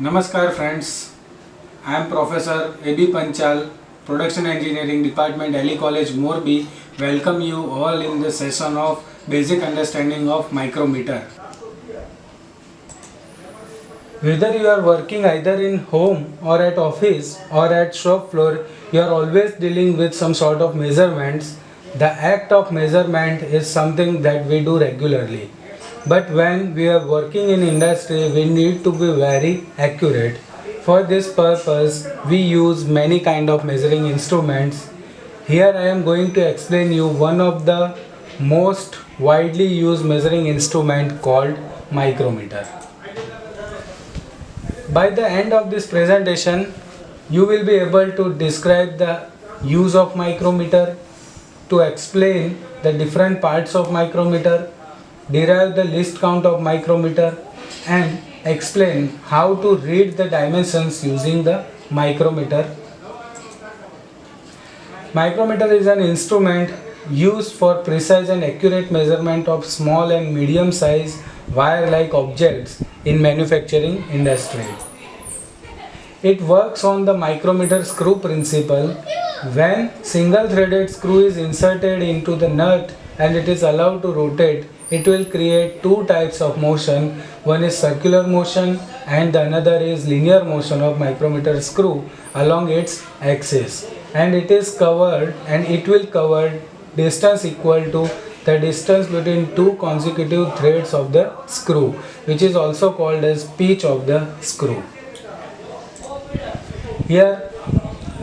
Namaskar friends, I am Professor A.B. Panchal, Production Engineering Department, Delhi College, Morbi. Welcome you all in the session of Basic Understanding of Micrometer. Whether you are working either in home or at office or at shop floor, you are always dealing with some sort of measurements. The act of measurement is something that we do regularly. But when we are working in industry, we need to be very accurate. For this purpose, we use many kind of measuring instruments. Here I am going to explain you one of the most widely used measuring instrument called micrometer. By the end of this presentation, you will be able to describe the use of micrometer, to explain the different parts of micrometer, derive the least count of micrometer, and explain how to read the dimensions using the micrometer. Micrometer is an instrument used for precise and accurate measurement of small and medium size wire-like objects in manufacturing industry. It works on the micrometer screw principle. When single-threaded screw is inserted into the nut and it is allowed to rotate, it will create two types of motion. One is circular motion and the another is linear motion of micrometer screw along its axis, and it will cover distance equal to the distance between two consecutive threads of the screw, which is also called as pitch of the screw. Here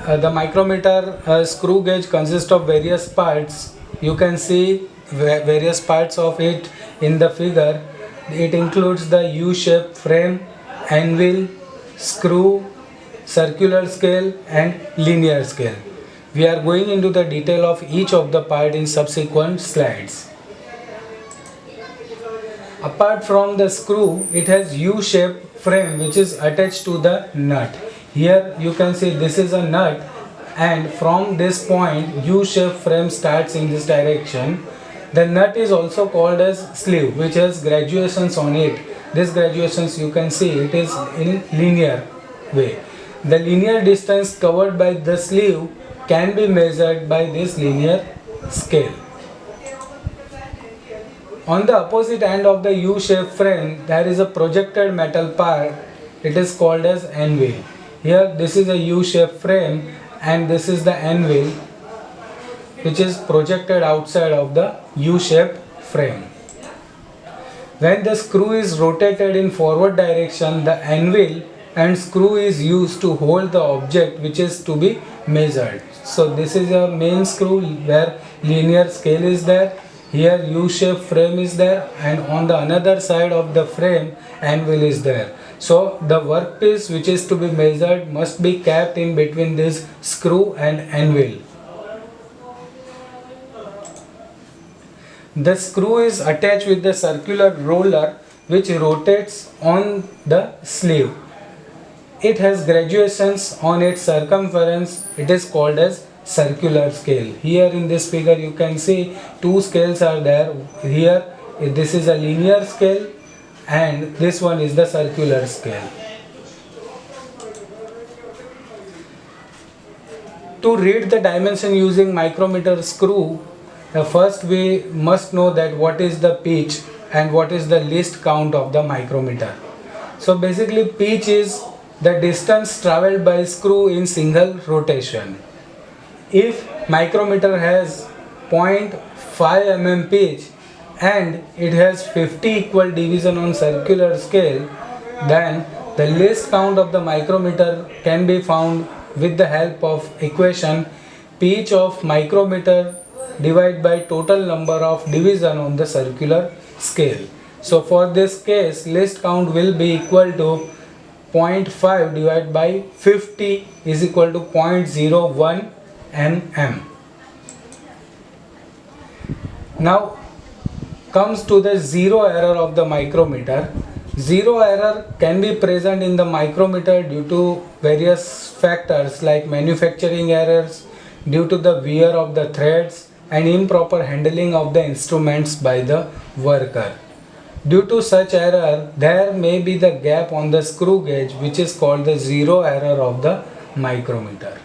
the micrometer screw gauge consists of various parts. You can see various parts of it in the figure. It includes the U-shaped frame, anvil, screw, circular scale and linear scale. We are going into the detail of each of the part in subsequent slides. Apart from the screw, it has U-shaped frame which is attached to the nut. Here you can see this is a nut, and from this point U-shaped frame starts in this direction. The nut is also called as sleeve, which has graduations on it. These graduations you can see it is in linear way. The linear distance covered by the sleeve can be measured by this linear scale. On the opposite end of the U-shaped frame there is a projected metal part. It is called as anvil. Here this is a U-shaped frame and this is the anvil which is projected outside of the U-shaped frame. When the screw is rotated in forward direction, the anvil and screw is used to hold the object which is to be measured. So this is a main screw where linear scale is there. Here U-shaped frame is there, and on the another side of the frame anvil is there. So the workpiece which is to be measured must be kept in between this screw and anvil. The screw is attached with the circular roller which rotates on the sleeve. It has graduations on its circumference. It is called as circular scale. Here in this figure you can see two scales are there. Here this is a linear scale and this one is the circular scale. To read the dimension using micrometer screw, first we must know that what is the pitch and what is the least count of the micrometer. So basically pitch is the distance traveled by screw in single rotation. If micrometer has 0.5 mm pitch and it has 50 equal division on circular scale, then the least count of the micrometer can be found with the help of equation pitch of micrometer divided by total number of division on the circular scale. So for this case least count will be equal to 0.5 divided by 50 is equal to 0.01 mm. Now comes to the zero error of the micrometer. Zero error can be present in the micrometer due to various factors like manufacturing errors, due to the wear of the threads and improper handling of the instruments by the worker. Due to such error, there may be the gap on the screw gauge, which is called the zero error of the micrometer.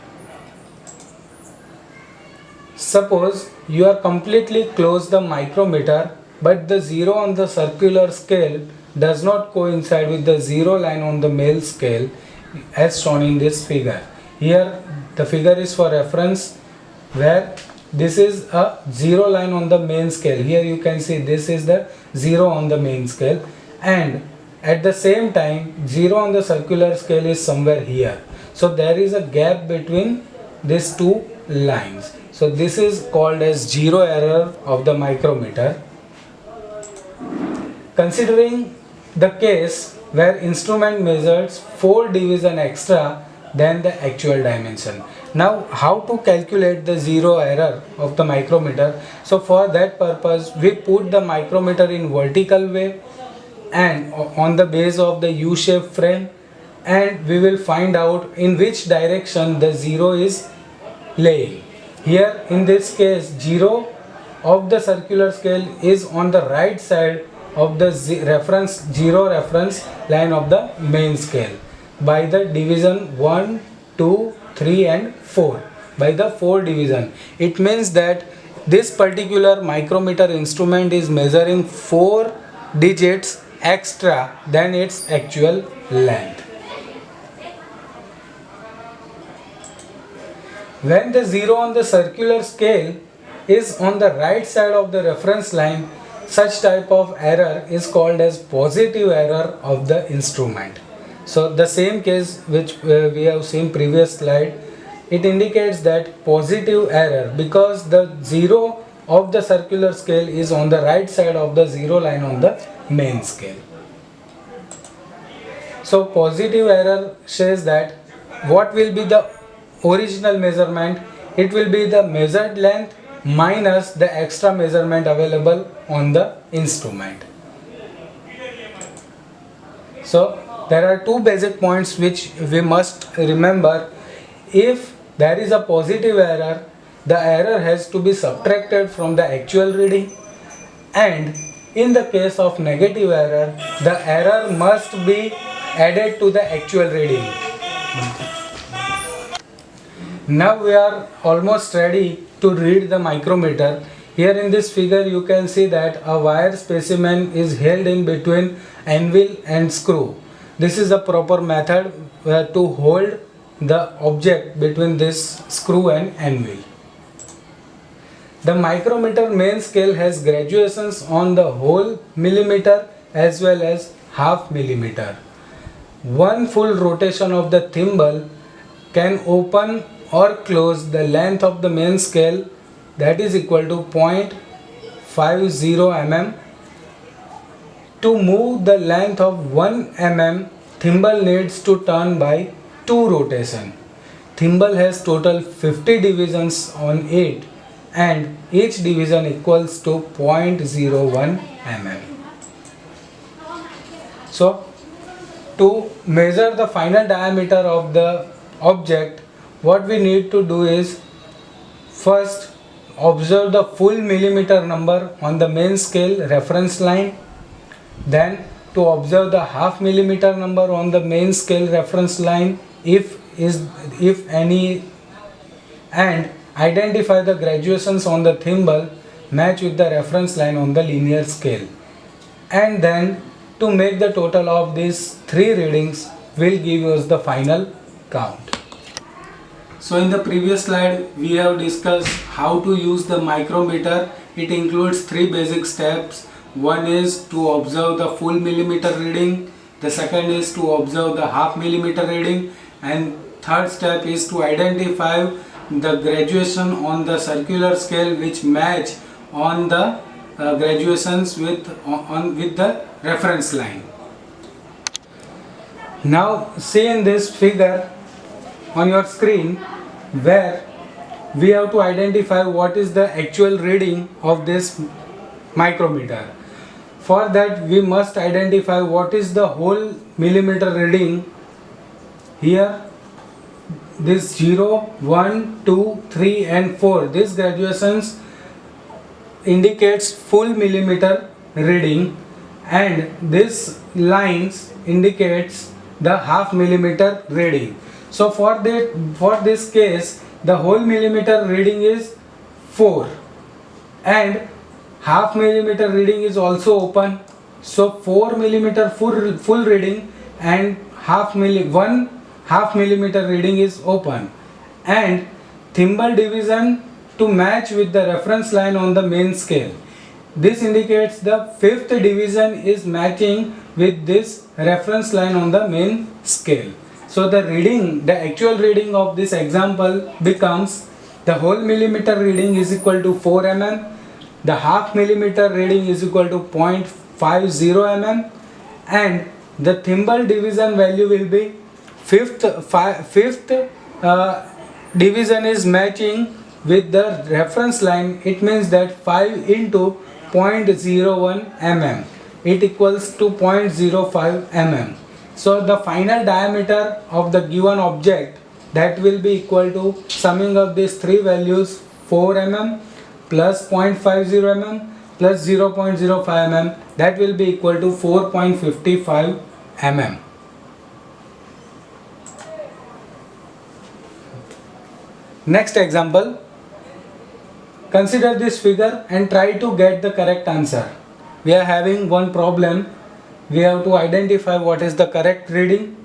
Suppose you are completely close the micrometer, but the zero on the circular scale does not coincide with the zero line on the male scale as shown in this figure. Here the figure is for reference, where this is a zero line on the main scale. Here you can see this is the zero on the main scale, and at the same time zero on the circular scale is somewhere here. So there is a gap between these two lines. So this is called as zero error of the micrometer. Considering the case where instrument measures 4 division extra than the actual dimension. Now how to calculate the zero error of the micrometer? So for that purpose we put the micrometer in vertical way and on the base of the U-shaped frame, and we will find out in which direction the zero is laying. Here in this case, zero of the circular scale is on the right side of the zero reference line of the main scale by the division 1, 2, 3 and 4. By the 4 division, it means that this particular micrometer instrument is measuring 4 digits extra than its actual length. When the zero on the circular scale is on the right side of the reference line, such type of error is called as positive error of the instrument. So the same case which we have seen previous slide, it indicates that positive error because the zero of the circular scale is on the right side of the zero line on the main scale. So positive error says that what will be the original measurement? It will be the measured length minus the extra measurement available on the instrument. So there are two basic points which we must remember. If there is a positive error, the error has to be subtracted from the actual reading, and in the case of negative error, the error must be added to the actual reading. Now we are almost ready to read the micrometer. Here in this figure you can see that a wire specimen is held in between anvil and screw. This is a proper method to hold the object between this screw and anvil. The micrometer main scale has graduations on the whole millimeter as well as half millimeter. One full rotation of the thimble can open or close the length of the main scale, that is equal to 0.50 mm. To move the length of 1 mm, thimble needs to turn by 2 rotation. Thimble has total 50 divisions on it, and each division equals to 0.01 mm. So to measure the final diameter of the object, what we need to do is first observe the full millimeter number on the main scale reference line, then to observe the half millimeter number on the main scale reference line if any, and identify the graduations on the thimble match with the reference line on the linear scale, and then to make the total of these 3 readings will give us the final count. So in the previous slide we have discussed how to use the micrometer. It includes 3 basic steps. One is to observe the full millimeter reading, the second is to observe the half millimeter reading, and third step is to identify the graduation on the circular scale which match on the graduations with the reference line. Now see in this figure on your screen where we have to identify what is the actual reading of this micrometer. For that we must identify what is the whole millimeter reading. Here this 0, 1, 2, 3 and 4, these graduations indicates full millimeter reading, and this lines indicates the half millimeter reading. So for this case, the whole millimeter reading is 4 and half millimeter reading is also open. So 4 millimeter full reading and one half millimeter reading is open, and thimble division to match with the reference line on the main scale. This indicates the fifth division is matching with this reference line on the main scale. So the actual reading of this example becomes the whole millimeter reading is equal to 4 mm, the half millimeter reading is equal to 0.50 mm, and the thimble division value will be fifth division is matching with the reference line. It means that 5 into 0.01 mm, it equals to 0.05 mm. So the final diameter of the given object, that will be equal to summing up these three values, 4 mm plus 0.50 mm plus 0.05 mm, that will be equal to 4.55 mm. Next example, consider this figure and try to get the correct answer. We are having one problem. We have to identify what is the correct reading.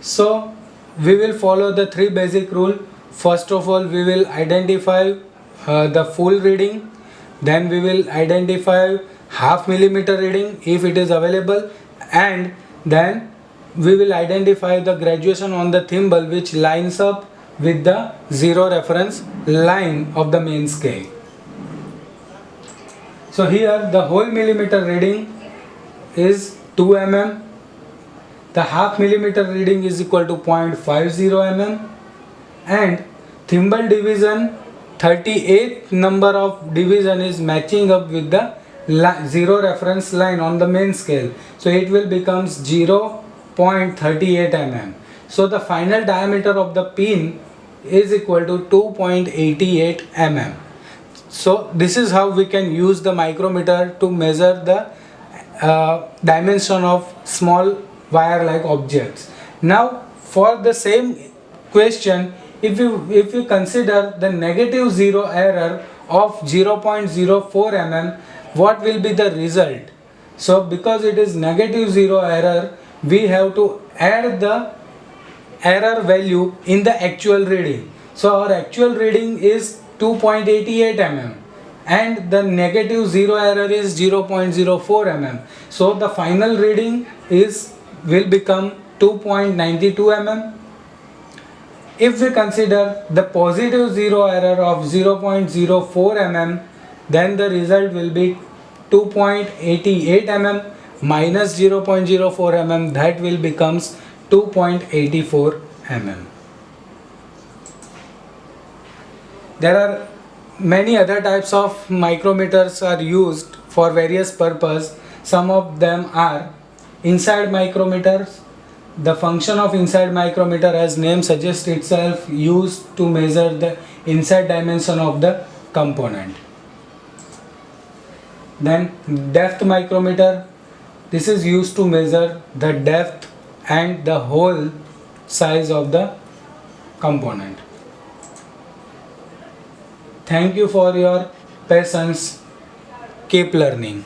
So we will follow the three basic rules. First of all, we will identify the full reading. Then we will identify half millimeter reading if it is available, and then we will identify the graduation on the thimble which lines up with the zero reference line of the main scale. So here the whole millimeter reading is 2 mm, the half millimeter reading is equal to 0.50 mm, and thimble division 38th number of division is matching up with the zero reference line on the main scale. So it will becomes 0.38 mm. So the final diameter of the pin is equal to 2.88 mm. So this is how we can use the micrometer to measure the dimension of small wire like objects. Now for the same question, if you consider the negative zero error of 0.04 mm, what will be the result? So because it is negative zero error, we have to add the error value in the actual reading. So our actual reading is 2.88 mm and the negative zero error is 0.04 mm. So the final reading will become 2.92 mm. If we consider the positive zero error of 0.04 mm, then the result will be 2.88 mm minus 0.04 mm, that will becomes 2.84 mm. There are many other types of micrometers are used for various purpose. Some of them are inside micrometers. The function of inside micrometer, as name suggests itself, used to measure the inside dimension of the component. Then depth micrometer, this is used to measure the depth and the hole size of the component. Thank you for your patience. Keep learning.